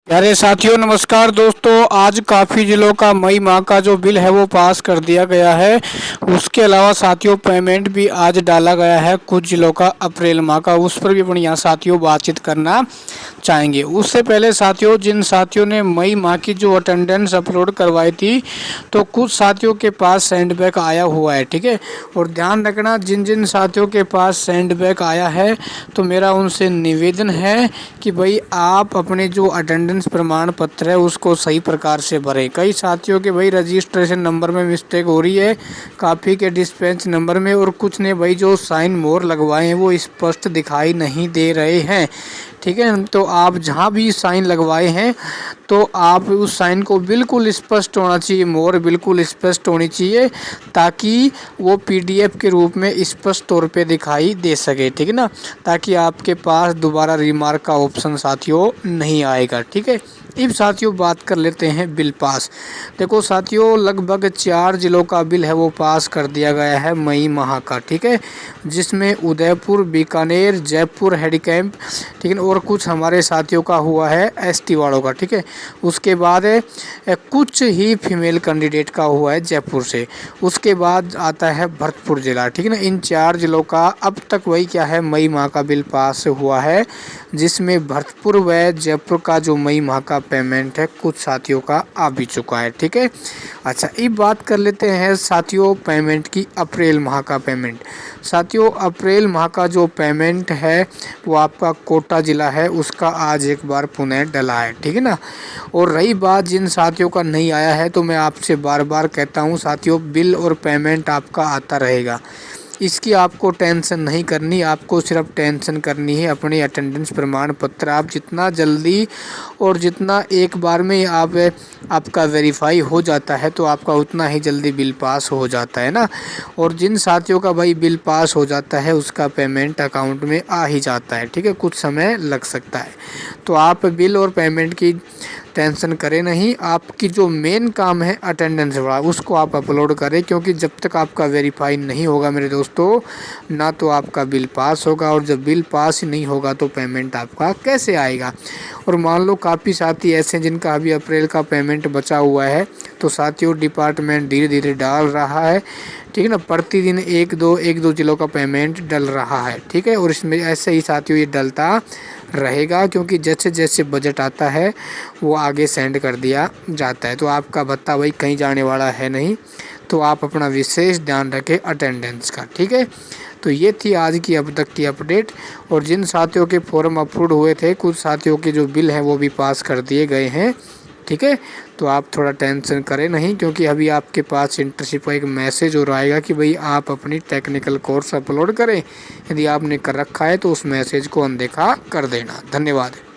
प्यारे साथियों, नमस्कार दोस्तों। आज काफ़ी जिलों का मई माह का जो बिल है वो पास कर दिया गया है। उसके अलावा साथियों पेमेंट भी आज डाला गया है कुछ जिलों का अप्रैल माह का, उस पर भी अपन यहाँ साथियों बातचीत करना चाहेंगे। उससे पहले साथियों, जिन साथियों ने मई माह की जो अटेंडेंस अपलोड करवाई थी तो कुछ साथियों के पास सेंडबैक आया हुआ है, ठीक है। और ध्यान रखना, जिन जिन साथियों के पास सेंडबैक आया है तो मेरा उनसे निवेदन है कि भाई आप अपने जो अटेंडेंस प्रमाण पत्र है उसको सही प्रकार से भरें। कई साथियों के भाई रजिस्ट्रेशन नंबर में मिस्टेक हो रही है, काफ़ी के डिस्पेंस नंबर में, और कुछ ने भाई जो साइन मोर लगवाए हैं वो स्पष्ट दिखाई नहीं दे रहे हैं, ठीक है। तो आप जहाँ भी साइन लगवाए हैं तो आप उस साइन को बिल्कुल स्पष्ट होना चाहिए, मोर बिल्कुल स्पष्ट होनी चाहिए, ताकि वो पीडीएफ के रूप में स्पष्ट तौर पे दिखाई दे सके, ठीक है ना। ताकि आपके पास दोबारा रिमार्क का ऑप्शन साथियों नहीं आएगा, ठीक है। अब साथियों बात कर लेते हैं बिल पास। देखो साथियों, लगभग 4 जिलों का बिल है वो पास कर दिया गया है मई माह का, ठीक है। जिसमें उदयपुर, बीकानेर, जयपुर हेड कैंप, ठीक है, और कुछ हमारे साथियों का हुआ है एसटी वालों का, ठीक है। उसके बाद कुछ ही फीमेल कैंडिडेट का हुआ है जयपुर से। उसके बाद आता है भरतपुर जिला, ठीक है ना। इन 4 जिलों का अब तक वही क्या है मई माह का बिल पास हुआ है, जिसमें भरतपुर व जयपुर का जो मई माह का पेमेंट है कुछ साथियों का आ भी चुका है, ठीक है। अच्छा, अब बात कर लेते हैं साथियों पेमेंट की, अप्रैल माह का पेमेंट। साथियों अप्रैल माह का जो पेमेंट है वो आपका कोटा ज़िला है, उसका आज एक बार पुनः डला है, ठीक है ना। और रही बात जिन साथियों का नहीं आया है, तो मैं आपसे बार बार कहता हूँ साथियों, बिल और पेमेंट आपका आता रहेगा, इसकी आपको टेंशन नहीं करनी। आपको सिर्फ टेंशन करनी है अपने अटेंडेंस प्रमाण पत्र। आप जितना जल्दी और जितना एक बार में आपका वेरीफाई हो जाता है तो आपका उतना ही जल्दी बिल पास हो जाता है ना। और जिन साथियों का भाई बिल पास हो जाता है उसका पेमेंट अकाउंट में आ ही जाता है, ठीक है। कुछ समय लग सकता है, तो आप बिल और पेमेंट की टेंशन करें नहीं। आपकी जो मेन काम है अटेंडेंस वाला, उसको आप अपलोड करें, क्योंकि जब तक आपका वेरीफाई नहीं होगा मेरे दोस्तों, ना तो आपका बिल पास होगा, और जब बिल पास ही नहीं होगा तो पेमेंट आपका कैसे आएगा। और मान लो काफ़ी साथी ऐसे हैं जिनका अभी अप्रैल का पेमेंट बचा हुआ है, तो साथियों डिपार्टमेंट धीरे धीरे डाल रहा है, ठीक है ना। प्रतिदिन एक दो जिलों का पेमेंट डल रहा है, ठीक है। और इसमें ऐसे ही साथियों ये डलता रहेगा, क्योंकि जैसे जैसे बजट आता है वो आगे सेंड कर दिया जाता है। तो आपका भत्ता भाई कहीं जाने वाला है नहीं, तो आप अपना विशेष ध्यान रखें अटेंडेंस का, ठीक है। तो ये थी आज की अब तक की अपडेट। और जिन साथियों के फॉर्म अप्रूव हुए थे, कुछ साथियों के जो बिल हैं वो भी पास कर दिए गए हैं, ठीक है। तो आप थोड़ा टेंशन करें नहीं, क्योंकि अभी आपके पास इंटर्नशिप का एक मैसेज और आएगा कि भाई आप अपनी टेक्निकल कोर्स अपलोड करें। यदि आपने कर रखा है तो उस मैसेज को अनदेखा कर देना। धन्यवाद।